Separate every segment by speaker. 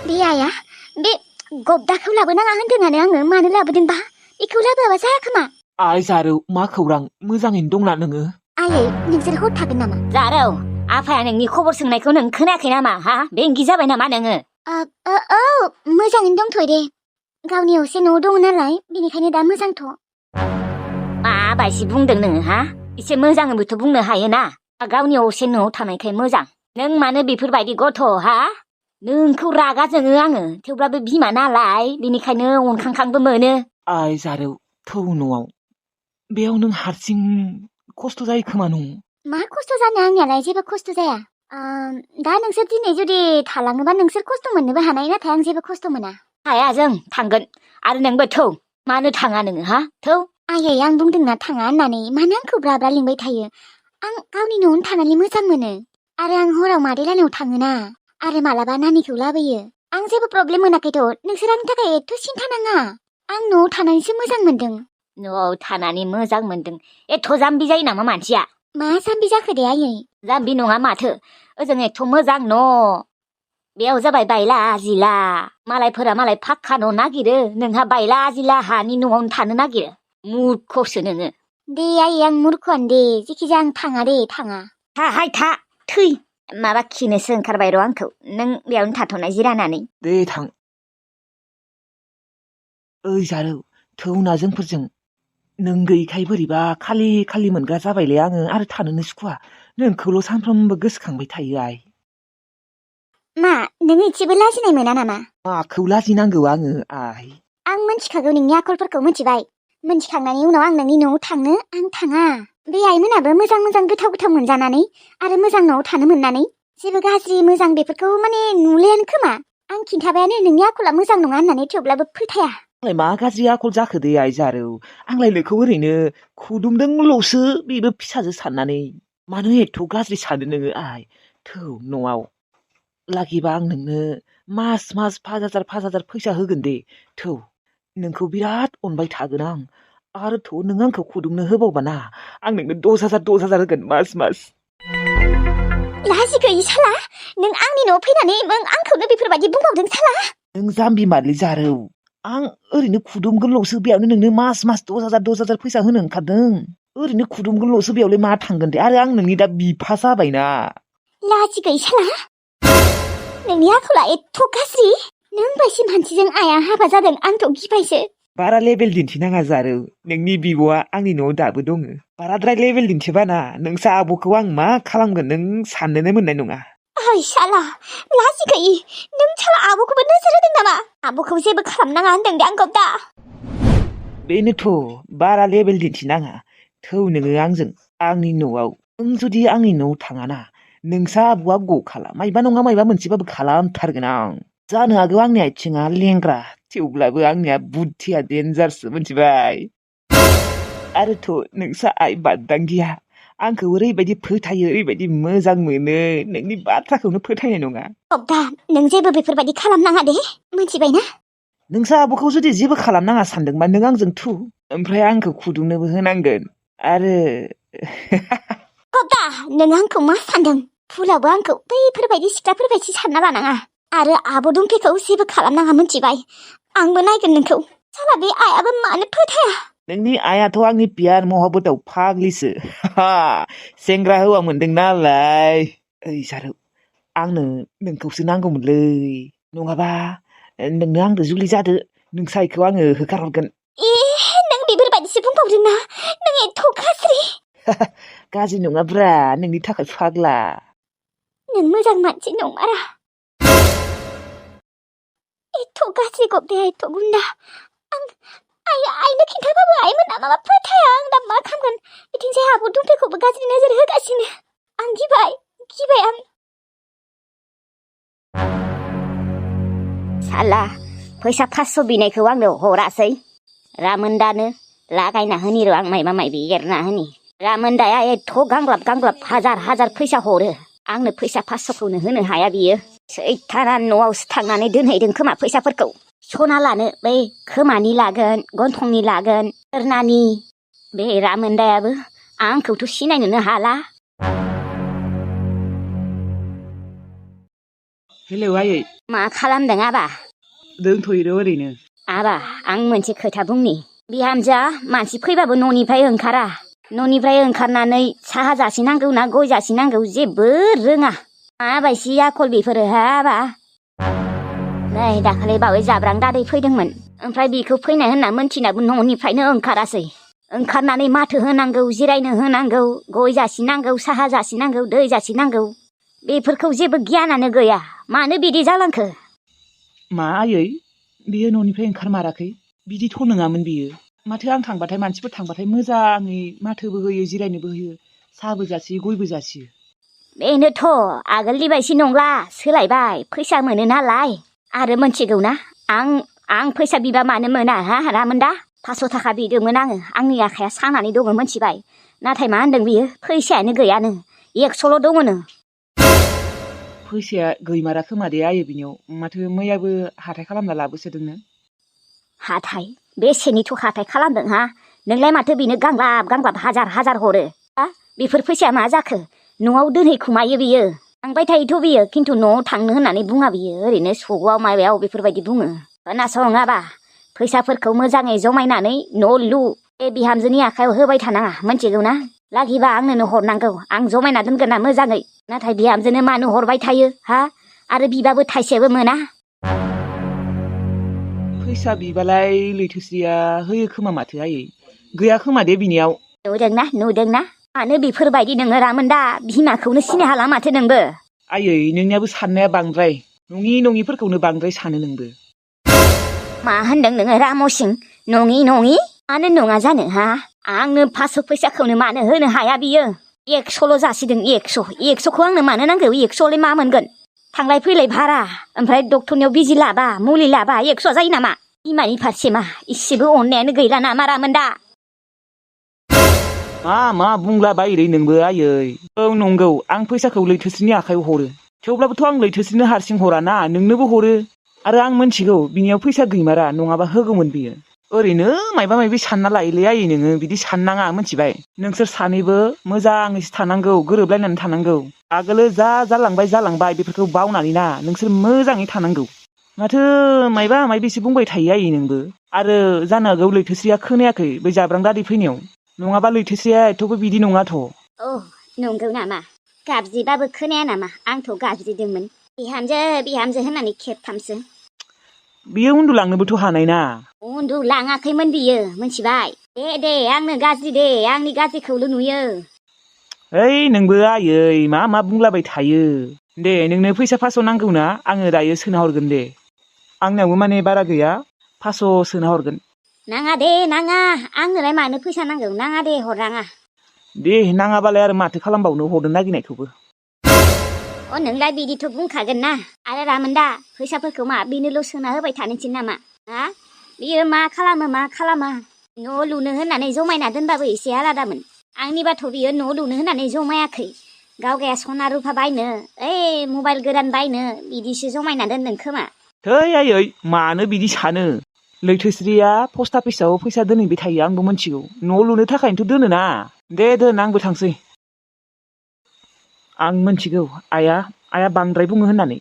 Speaker 1: बे आइया बे गब्दाखौ लाबोनाङा होन्दोंआनो आङो मानो लाबोदोंबा बेखौ लाबोआबा जाया खोमा।
Speaker 2: आइ जारौ मा खौरां मोजाङैनो दंना नोङो?
Speaker 1: आयै नोंसोर हर थागोन नामा?
Speaker 3: जारौ आफाया नोंनि खबर सोंनायखौ नों खोनायाखै नामा हा बेंगि जाबाय नामा नोङो?
Speaker 1: औ मोजाङैनो दंथ'यो दे गावनि असे न'आव दङ नालाय बेनिखायनो दा मोजांथ'।
Speaker 3: माबायसि बुंदों नोङो हा एसे मोजाङैबोथ' बुंनो हायोना गावनि असे न'आव थानायखाय मोजां। नों मानो बेफोरबायदि गथ' हा नोंखौ रागा जोङो आङो थेवब्लाबो बिमा नालाय बेनिखायनो अनखांखांबो मोनो।
Speaker 2: आइ जारौ थौ न'आव बेयाव नों हारसिं खस्थ' जायो खोमा नों।
Speaker 1: मा खस्थ' जानो आंनियालाय जेबो खस्थ' जाया। दा नोंसोर दिनै जुदि थालाङोबा नोंसोर खस्थ' मोननोबो हानाय नाथाय आं जेबो खस्थ' मोना।
Speaker 3: हाया जों थांगोन आरो नोंबो थौ मानो थाङा नोङो हा थौ।
Speaker 1: आयै आं बुंदोंना थाङा होननानै मानो आंखौ ब्रा ब्रा लिंबाय थायो। आं गावनि न'आवनो थानानै मोजां मोनो आरो आं हराव मादै लानाव थाङोना आरो मालाबा नानिखौ लाबोयो। आं जेबो प्रब्लेम मोनाखैथ' नोंसोर आंनि थाखाय एथ' सिन्था नाङा। आं न'आव थानानैसो मोजां मोनदों।
Speaker 3: न'आव थानानै मोजां मोनदों एथ' जाम्बि जायो नामा मानसिया?
Speaker 1: मा जाम्बि जाखो दे आयै?
Speaker 3: जाम्बि नङा माथो ओजों एथ' मोजां न' बेयाव जाबाय बायला जिला मालायफोरा मालाय फाक्का न' नागिरो नोंहा बायला जिला हानि न'आवनो थानो नागिरो मुर्खसो नोङो।
Speaker 1: दे आयै आं मुर्खआनो दे जेखिजाया आं थाङा दे थाङा।
Speaker 3: थाहाय था थै माबा खिनोसो ओंखारबाय र' आंखौ नों बेयावनो थाथ'नाय जिरायनानै।
Speaker 2: दे थां। ओइ जारौ थौना जोंफोरजों नों गैयिखाय बोरैबा खालि खालि मोनग्रा जाबायलै आङो आरो थानोनो सुखुवा नोंखौल' सानफ्रोमबो गोसोखांबाय थायो आइ।
Speaker 1: मा नों एसेबो लाजिनाय मोना नामा?
Speaker 2: माखौ लाजिनांगौ आङो आइ?
Speaker 1: आं मिन्थिखागौ नोंनि आखलफोरखौ मिथिबाय। मिन्थिखांनायनि उनाव आं नोंनि न'आव थांनो आं थाङा। बे आइमोनाबो मोजां मोजां गोथाव गोथाव मोनजानानै आरो मोजां न'आव थानो मोननानै जेबो गाज्रि मोजां बेफोरखौ माने नुलायानो खोमा। आं खिन्थाबायानो नोंनि आखला मोजां नङा होननानै थेवब्लाबो फोथाया।
Speaker 2: आंलाय मा गाज्रि आखल जाखो दे आइ जारौ आंलाय नोंखौ ओरैनो खुदुमदोंल'सो बेबो फिसाजो साननानै मानो एथ' गाज्रि सानो नोङो आइ? थौ न'आव लागिबा आं नोंनो मास मास 5,000 फैसा होगोन दे थौ नोंखौ बिराद अनबाय थागोन आं आरो थ' नों आंखौ खुदुमनो होबावबाना आं नोंनो 10,000 होगोन मास मास।
Speaker 1: लाजि गैयि साला नों आंनि न'आव फैनानै आंखौनो बेफोरबायदि बुंबावदों साला।
Speaker 2: नों जाम्बि मारलै जारौ आं ओरैनो खुदुमगोनल'सो बेयावनो नोंनो मास मास 10,000 फैसा होनो ओंखारदों ओरैनो खुदुमगोनल'सो बेयावलाय मा थांगोन दे आरो आं नोंनि दा बिफा जाबायना।
Speaker 1: लाजि गैयि साला नोंनि आखला एथ' गाज्रि नों बायदि मानसिजों आइया हाबा जादों आंथ' गिबायसो।
Speaker 2: बारा लेभेल दिन्थिनाङा जारौ नोंनि बिब'आ आंनि न'आव दाबो दङ बाराद्राय लेभेल दिन्थिबाना नोंसा आब'खौ आं मा खालामगोन नों साननोनो मोननाय नङा।
Speaker 1: ओइ साला लाजि गैयि नों साला आब'खौबो नोजोर होदों नामा? आब'खौ जेबो खालामनाङा होनदों दे आंखौ दा।
Speaker 2: बेनोथ' बारा लेभेल दिन्थिनाङा थौ नोङो आंजों आंनि न'आव नों जुदि आंनि न'आव थाङाना नोंसा आब'आ गखाला मायबा नङा मायबा मोनसेबाबो खालामथारगोन आं। जानो हागौ आंनि आथिङा लेंग्रा थेवब्लाबो आंनिया बुद्धिया देन्जारसो मिथिबाय। आरोथ' नोंसा आइ बाददांगिया आंखौ ओरैबायदि फोथायो ओरैबायदि मोजां मोनो नोंनि बाथ्राखौनो फोथायनाय नङा।
Speaker 1: दा नों जेबो बेफोरबायदि खालामनाङा दे मिथिबायना?
Speaker 2: नोंसा आब'खौ जुदि जेबो खालामनाङा सानदोंबा नों आंजों थु ओमफ्राय आंखौ खुदुमनोबो होनांगोन आरो
Speaker 1: दा नों आंखौ मा सानदों? फुलाबो आंखौ बैफोरबायदि सिख्लाफोरबायदि सानना लानाङा आरो आब' दुमफेखौ जेबो खालामनाङा मिथिबाय। आंबो नायगोन नोंखौ साला बे आइयाबो मानो फोथाया।
Speaker 2: नोंनि आइयाथ' आंनि पियार महब्बताव फाग्लिसो सेंग्रा हौवा मोनदों नालाय। ओइ जारौ आंनो नोंखौसो नांगौमोनलै नङाबा नोंनो आंजों जुलि जादो नोंसा आइखौ आङो होखारहरगोन।
Speaker 1: नों बेफोरबायदिसो बुंबावदोंना नों एथ' गाज्रि।
Speaker 2: गाज्रि नङाब्रा नोंनि थाखाय फाग्ला।
Speaker 1: नों मोजां मानसि नंमारा एथ' गाज्रि गब्दाया एथ' गुन्दा। आं आइनो खिन्थाबाबो आइमोना माबा फोथाया आं दा मा खालामगोन बिथिंजाय आब' दुमफेखौबो गाज्रि नोजोर होगासिनो आं गिबाय आं।
Speaker 3: साला फैसा 500 बिनायखौ आंनो हरासै रामोन्दानो लागायना होनि र' आं मायबा मायबि एरना होनि। रामोन्दाया एथ' गांग्लाब हाजार फैसा हरो आंनो फैसा 500खौनो होनो हाया बियो। सैथाना न'आवसो थांनानै दोनहैदों खोमा फैसाफोरखौ सना लानो बै खोमानि लागोन गन्थंनि लागोन सोरनानि। बे रामोन्दायाबो आंखौथ' सिनायनोनो हाला।
Speaker 2: हेलौ आयै
Speaker 3: मा खालामदों आबा
Speaker 2: दोंथ'यो ओरैनो
Speaker 3: आबा आं मोनसे खोथा बुंनि बिहामजोआ मानसि फैबाबो न'निफ्राय ओंखारा न'निफ्राय ओंखारनानै साहा जासिनांगौ ना गय जासिनांगौ जेबो रोङा माबायसि आखल बेफोरो हा आबा नै दाखालि बावै जाब्रां दादै फैदोंमोन ओमफ्राय बेखौ फैनाय होनना मोनथिनाबो न'निफ्रायनो ओंखारासै ओंखारनानै माथो होनांगौ जिरायनो होनांगौ गय जासिनांगौ साहा जासिनांगौ दै जासिनांगौ बेफोरखौ जेबो गियानानो गैया मानो बिदि जालांखो
Speaker 2: मा आयै बियो न'निफ्राय ओंखारमाराखै बिदिथ' नङामोन बियो माथो आं थांबाथाय मानसिफोर थांबाथाय मोजाङै माथोबो होयो जिरायनोबो होयो साहाबो जासियो गयबो जासियो
Speaker 3: बेनोथ' आगोलनि बायदि नंला सोलायबाय फैसा मोनो नालाय आरो मोनथिगौ ना आं फैसा बिबा मानो मोना हा रामोनदा 500 थाखा बिदोंमोन आङो आंनि आखाया सानानै दङ मोनथिबाय नाथाय मा होनदों बियो फैसायानो गैयानो 100ल' दङनो
Speaker 2: फैसाया गैमारा खोमा दे आयै बिनियाव माथो मैयाबो हाथाय खालामना लाबोसोदोंनो
Speaker 3: हाथाय बेसेनिथ' हाथाय खालामदों हा नोंलाय माथो बेनो गांलाब गांलाब हाजार हाजार हरो हा बेफोर फैसाया मा जाखो न'आव दोनहैखुमायो बियो थांबाय थायोथ' बियो खिन्थु न'आव थांनो होननानै बुङा बियो ओरैनो सगआव माबायाव बेफोरबायदि बुङो खोनासङाबा फैसाफोरखौ मोजाङै जमायनानै न' लु बे बिहामजोनि आखायाव होबाय थानाङा मोनथिगौ ना लागिबा आंनोनो हरनांगौ आं जमायना दोनगोन ना मोजाङै नाथाय बिहामजोनो मानो हरबाय थायो हा आरो बिबाबो थाइसेबो मोना
Speaker 2: फैसा बिबालाय लैथोस्रिया होयो खोमा माथो आयै गैया खोमा दे बिनियाव
Speaker 3: नुदोंना मानो बेफोरबायदि नोङो रामोनदा बिमाखौनो सिनाय हाला माथो नोंबो
Speaker 2: आयै नोंनियाबो साननाया बांद्राय नङिफोरखौनो बांद्राय सानो नोंबो
Speaker 3: मा होनदों नोङो रामसिं नङि मानो नङा जानो हा आंनो 500 फैसाखौनो मानो होनो हाया बियो 100ल' जासिदों 100खौ आंनो मानो नांगौ 100लाय मा मोनगोन थांलाय फैलाय भारा ओमफ्राय डक्टरनियाव बिजि लाबा मुलि लाबा 100 जायो नामा बिमानि फारसे मा इसेबो अननायानो गैला नामा रामोनदा
Speaker 2: मा बुंला बायोलै नोंबो आयै औ नंगौ आं फैसाखौ लैथोस्रिनि आखायाव हरो थेवब्लाबोथ' आं लैथोस्रिनो हारसिं हराना नोंनोबो हरो आरो आं मोनथिगौ बिनियाव फैसा गैमारा नङाबा होगौमोन बियो ओरैनो मायबा मायबि सानना लायोलै आयै नोङो बिदि साननाङा मोनथिबाय नोंसोर सानैबो मोजाङैसो थानांगौ गोरोबलायनानै थानांगौ आगोलो जा जालांबाय बेफोरखौ बावनानै ना नोंसोर मोजाङै थानांगौ माथो मायबा मायबिसो बुंबाय थायो आयै नोंबो आरो जानो हागौ लैथोस्रिया खोनायाखै बै जाब्रां दादै फैनायाव नङाबा लैथोस्रिया एथ'बो बिदि नङाथ'
Speaker 3: नंगौ नामा गाबज्रिबाबो खोनाया नामा आंथ' गाबज्रिदोंमोन बिहामजो होननानै खेबथामसो
Speaker 2: बियो उन्दुलांनोबोथ' हानाय ना
Speaker 3: उन्दुलाङाखैमोन बियो मोनथिबाय दे आंनो गाज्रि दे आंनि गाज्रिखौल' नुयो
Speaker 2: ओइ नोंबो आयै मा बुंलाबाय थायो दे नोंनो फैसा 500 नांगौ ना आङो दायो सोना हरगोन दे आंनावबो माने बारा गैया 500 सोना हरगोन
Speaker 3: नाङा दे नाङा आंनोलाय मानो फैसा नांगौ नाङा दे हरनाङा
Speaker 2: दे नाङाबालाय आरो माथो खालामबावनो हरनो नागिरनायखौबो
Speaker 3: नोंलाय बिदिथ' बुंखागोन ना आरो रामोनदा फैसाफोरखौ मा बेनोल' सोना होबाय थानोसै नामा हा बियो मा खालामा न' लुनो होननानै जमायना दोनबाबो एसे आलादामोन आंनिबाथ' बियो न' लुनो होननानै जमायाखै गावगाया सना रुफा बायनो मबाइल गोदान बायनो बिदिसो जमायना दोनदों खोमा
Speaker 2: थै आयै मानो बिदि सानो लैथोस्रिया पस्ट अफिसाव फैसा दोनहैबाय थायो आंबो मोनथिगौ न' लुनो थाखायनोथ' दोनोना दे दोन आंबो थांसै आं मोनथिगौ आइया बांद्राय बुङो होननानै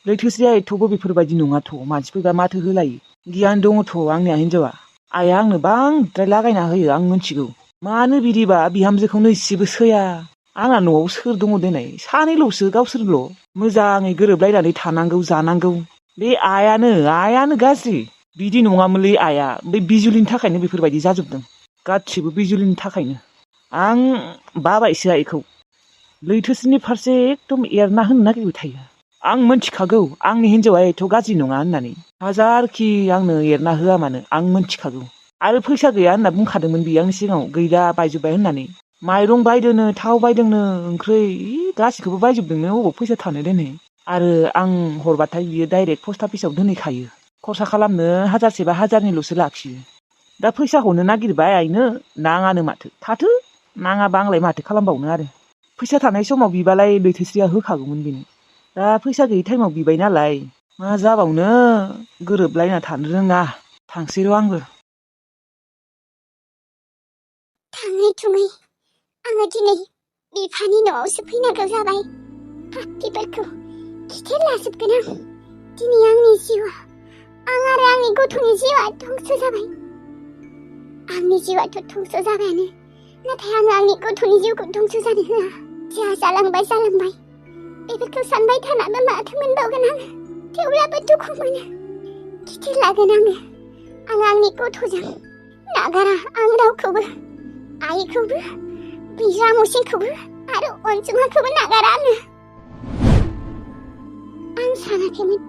Speaker 2: लैथोस्रिया एथ'बो बेफोरबायदि नङाथ' मानसिफोरबा माथो होलायो गियान दङथ' आंनिया हिनजावा आइया आंनो बांद्राय लागायना होयो आं मोनथिगौ मानो बिदिबा बिहामजोखौनो इसेबो सैया आंना न'आव सोर दङ देनाय सानैल'सो गावसोरल' मोजाङै गोरोबलायनानै थानांगौ जानांगौ बे आइयानो गाज्रि बिदि नङामोनलै आइया बे बिजुलिनि थाखायनो बेफोरबायदि जाजोबदों गासिबो बिजुलिनि थाखायनो आं बाबायसो आइखौ लैथोस्रिनि फारसे एकदम एरना होनो नागिरबाय थायो आं मोनथिखागौ आंनि हिनजावा एथ' गाज्रि नङा होननानै हाजारखि आंनो एरना होआ मानो आं मोनथिखागौ आरो फैसा गैया होनना बुंखादोंमोन बियो आंनि सिगाङाव गैला बायजोब्बाय होननानै माइरं बायदोनो थाव बायदोंनो ओंख्रै गासिखौबो बायजोबदोंनो अबाव फैसा थानो देनै आरो आं हरबाथाय बियो डाइरेक्ट पस्ट अफिसाव दोनहैखायो खरसा खालामनो 1000 बा 1000निल'सो लाखियो दा फैसा हरनो नागिरबाय आइनो नाङानो माथो थाथो नाङाबा आंलाय माथो खालामबावनो आरो फैसा थानाय समाव बिबालाय लैथोस्रिया होखागौमोन बेनो दा फैसा गैयि टाइमाव बिबाय नालाय मा जाबावनो गोरोबलायना थानो रोङा थांसै र' आंबो
Speaker 1: थाङै थुङै आङो दिनै बिफानि न'आवसो फैनांगौ जाबाय बेफोरखौ खिथेर लाजोबगोन आं दिनै आंनि जिउआ आं आरो आंनि गथ'नि जिउआ धंस जाबाय। आंनि जिउआथ' धंस जाबायानो, नाथाय आङो आंनि गथ'नि जिउखौ धंस जानो होआ। जा जालांबाय बेफोरखौ सानबाय थानाबो माथो मोनबावगोन आङो। थेवब्लाबो दुखु मोनो, गिदिर लागोन आङो। आं आंनि गथ'जों नागारा आं रावखौबो, आइखौबो, बिजामुसिखौबो आरो अनजुमाखौबो नागारा आङो। आं सानाखैमोन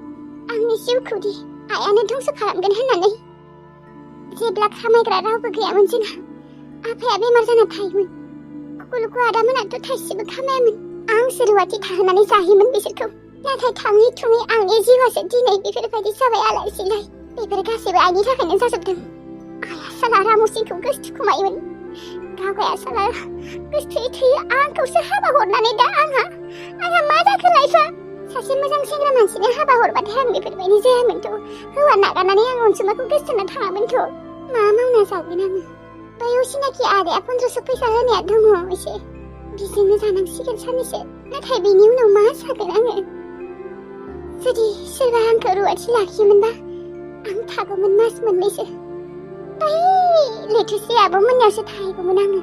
Speaker 1: आंनि जिउखौदि आइयानो धंस खालामगोन होननानै। जेब्ला खामायग्रा रावबो गैयामोन जोंहा, आफाया बेमार जाना थायोमोन। कुकुलुकु आदामोनाथ' थाइसेबो खामायामोन। आंसो रुवाथि थाहोनानै जाहोयोमोन बिसोरखौ। नाथाय थाङै थुङै आंनि जिउआसो दिनै बेफोरबायदि जाबाय आलाय सिलाय। बेफोर गासैबो आइनि थाखायनो जाजोबदों। आइया साला रामुसिखौ गोसो खुमायोमोन, गावगाया साला गोसोथोयै थैयो आंखौसो हाबा हरनानै दा आंहा मा जाखो लाइफआ? सासे मोजां सेंग्रा मानसिनो हाबा हरबाथाय आं बेफोरबायदि जायामोनथ'। हौवा नागारनानै आं अनसुमाखौ गोसोथोना थाङामोनथ'। मा मावना जागोन आङो? बै असिनाखि आदाया 1500 फैसा होनाया दङ एसे, बिजोंनो जानांसिगोन साननैसो। नाथाय बेनि उनाव मा जागोन आङो? जुदि सोरबा आंखौ रुवाथि लाखियोमोनबा आं थागौमोन मास मोननैसो। बै लेथुसे आब' मोननियावसो थाहैगौमोन आङो।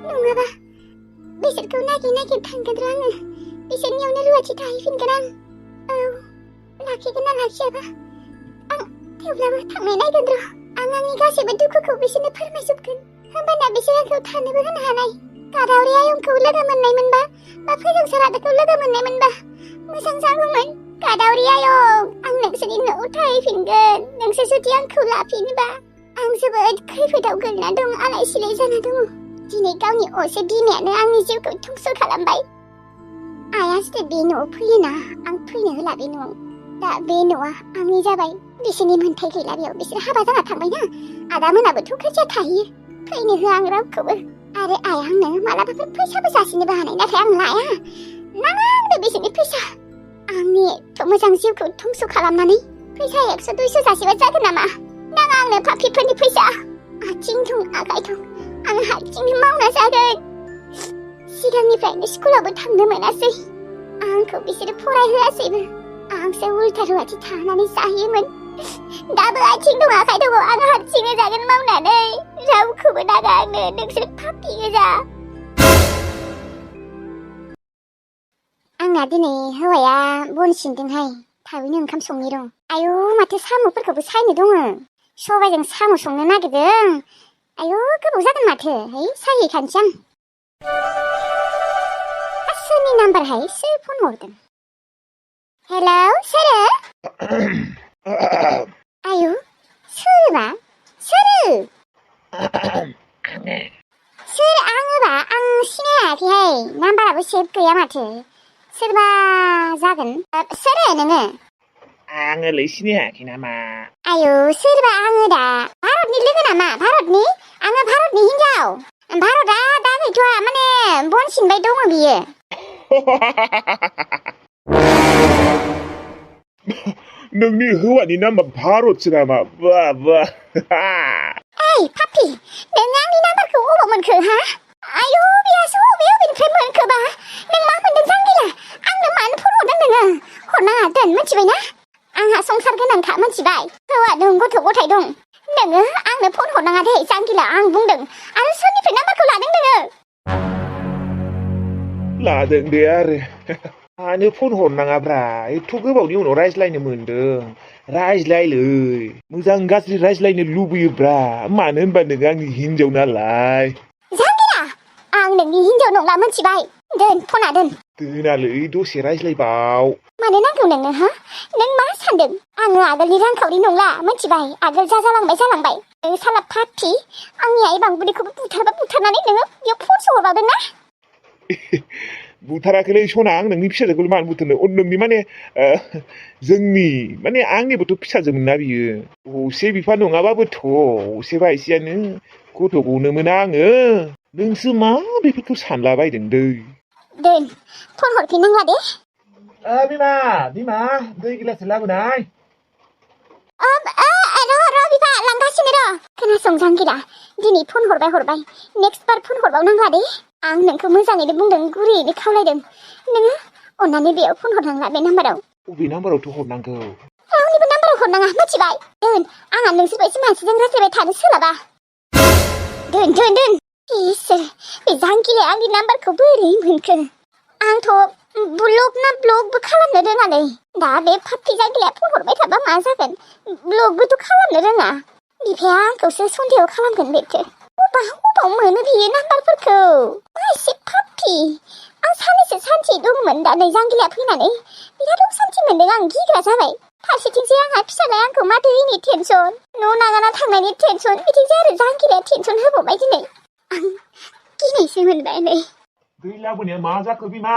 Speaker 1: नङाबा बिसोरखौ नागिर थांगोन र' आङो। बिसोरनियावनो रुवाथि थाहैफिनगोन आं। औ, लाखिगोन ना लाखियाबा आं थेवब्लाबो थांनाय नायगोन र'। आं आंनि गासैबो दुखुखौ बिसोरनो फोरमायजोबगोन। होमबाना बिसोर आंखौ थानोबो होनो हानाय। गादावरि आयंखौ लोगो मोननायमोनबा बा फोजोंसार आदाखौ लोगो मोननायमोनबा मोजां जागौमोन। गादावरि आयं, आं नोंसोरनि न'आव थाहैफिनगोन नोंसोर जुदि आंखौ लाफिनोबा। आं जोबोद खैफोदाव गोलैना दं, आलाय सिलाय जाना दङ। दिनै गावनि असे बिमायानो आंनि जिउखौ धंस खालामबाय। आइया जुदि बे न'आव फैयोना, आं फैनो होला बे न'आव। दा बे न'आ आंनि जाबाय। बिसोरनि मोन्थाय गैला बेयाव, बिसोर हाबा जाना थांबायना। आदामोनाबोथ' खोथिया थाहैयो। फैनो होआ आं रावखौबो। आरो आइया आंनो मालाबाफोर फैसाबो जासिनोबो हानाय, नाथाय आं लाया। नाङा आंनो बिसोरनि फैसा। आंनि एथ' मोजां जिउखौ धंस खालामनानै फैसा 100 200 जासिबा जागोन नामा? नाङा आंनो पापिफोरनि फैसा। आथिं दं आखाइ दं, आं हारसिंनो मावना जागोन। सिगांनिफ्रायनो स्कुलावबो थांनो मोनासै, आंखौ बिसोरो फरायहोआसैबो। आंसो उल्था रुवाथि थानानै जाहैयोमोन। दाबो आथिं दं आखाइ दङ, आं हारसिंनो जागोन मावनानै। रावखौबो नागा आंनो, नोंसोर पापि गोजा। आंना दिनै हौवाया बन सिनदोंहाय, थाबैनो ओंखाम संनि र'। आयौ, माथो साम'फोरखौबो सायनो दङ। सबायजों साम' संनो नागिरदों। आयौ, गोबाव जागोन माथो। है, सायहैखानोसै आं। सोरनि नाम्बारहाय? सोर फन हरदों? हेलौ, सोरो? आयौ, सोरबा? सोरो? सोर आङोबा? आं सिनायाखैहाय, नाम्बाराबो सेभ गैया माथो। सोरबा जागोन। सोरो नोङो?
Speaker 2: आङोलाय सिनायाखै नामा?
Speaker 1: आयौ, सोरबा आङो दा? भारतनि लोगो नामा? भारतनि? आङो भारतनि हिनजाव। भारतआ दा गैथ'आ, माने बन सिनबाय दङ बियो।
Speaker 4: नोंनि हौवानि नामा भारतसो नामा? बा बा।
Speaker 1: ओइ पापि, नों आंनि नाम्बारखौ अबाव मोनखो हा? आयौ, बेयासो अबेनिफ्राय मोनखोबा? नों मा मोनदों जांगिला? आंनो मानो फन हरदों नोङो? हरनाङा दोन, मिथिबायना? आंहा संसार गोनांखा, मिथिबाय? हौवा दं, गथ' गथाय दं। नोङो आंनो फन हरनाङा दे जांगिला, आं बुंदों। आरो सोरनिफ्राय नाम्बारखौ लादों नोङो?
Speaker 4: लादों दे आरो। मानो फन हरनाङाब्रा, एथ' गोबावनि उनाव रायज्लायनो मोनदों। रायज्लायलै, मोजां गाज्रि रायज्लायनो लुबैयोब्रा। मानो होनबा नों आंनि हिनजाव नालाय।
Speaker 1: जांगिला, आं नोंनि हिनजाव नंला, मिथिबाय? दोन, फना दोन।
Speaker 4: दोनालै, दसे रायज्लायबाव।
Speaker 1: मानो नांगौ नोंनो हा? नों मा सानदों? आङो आगोलनि रांखावरि नंला, मिथिबाय? आगोल जा जालांबाय। नों साला पापि, आंनि आइ बांबुलिखौबो बुथारनानै नोङो बेयाव फनसो हरबावदों ना?
Speaker 4: बुथाराखैलै सना, आं नोंनि फिसाजोखौल' मानो बुथारनो? नोंनि माने जोंनि माने आंनिबोथ' फिसाजोमोन ना बियो। असे बिफा नङाबाबोथ' असे बायदियानो गथ'खौनोमोन आङो। नोंसो मा बेफोरखौ सानलाबायदों दै?
Speaker 1: दोन, फन हरफिननांला दे।
Speaker 4: बिमा, दै गिलाससे लाबोनाय।
Speaker 1: र' बिफा, लांगासिनो र'। खोनासं जांगिला, दिनै फन हरबाय। नेक्स्ट बार फन हरबावनांला दे। आं नोंखौ मोजाङैनो बुंदों, गुरैयैनो खावलायदों। नोङो अन्नानै बेयाव फन हरनांला, बे नाम्बाराव।
Speaker 4: बबे नाम्बारावथ' हरनांगौ?
Speaker 1: हरनाङा मिथिबाय दोन आंहा नोंसोरबायदि मानसिजों रायज्लायबाय थानो सोलाबा दोन इसोर बे जांगिलाया आंनि नाम्बारखौ बोरै मोनखो आंथ' ब्लगबो खालामनो रोङालै दा बे फाफ्लि जांगिलाया फन हरबाय थाबा मा जागोन ब्लगबोथ' खालामनो रोङा बिफाया आंखौसो सन्देह खालामगोन बेखौ अबाव मोनो बियो नाम्बारफोरखौ मा एसे फाफ्लि आं सानसे दंमोन दा नै जांगिलाया फैनानै बिराद असान्थि मोनदों आं गिग्रा जाबाय फारसेथिंसो आंहा फिसालाया आंखौ माथो होयैनि टेनसन न' नागारना थांनायनि टेनसन बिथिंसो आरो जांगिलाया टेनसन होबावबाय दिनै आं गिनायसो मोनबाय नै
Speaker 4: दै लाबोनाया मा जाखो बिमा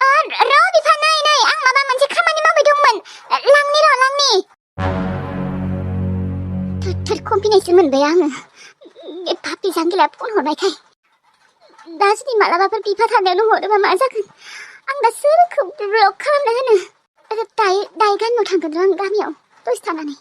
Speaker 1: र' बिफा नै आं माबा मोनसे खामानि मावबाय दंमोन लांनि थोर कम्बिनेसन मोनबाय आङो बे पापि जांगिला फन हरनायखाय दा जुदि मालाबाफोर बिफा थानायावनो हरोबा मा जागोन आं दा सोरखौ ब्लक खालामना होनो दायो गामियाव थांगोन र' आं गामियाव दसे थानानै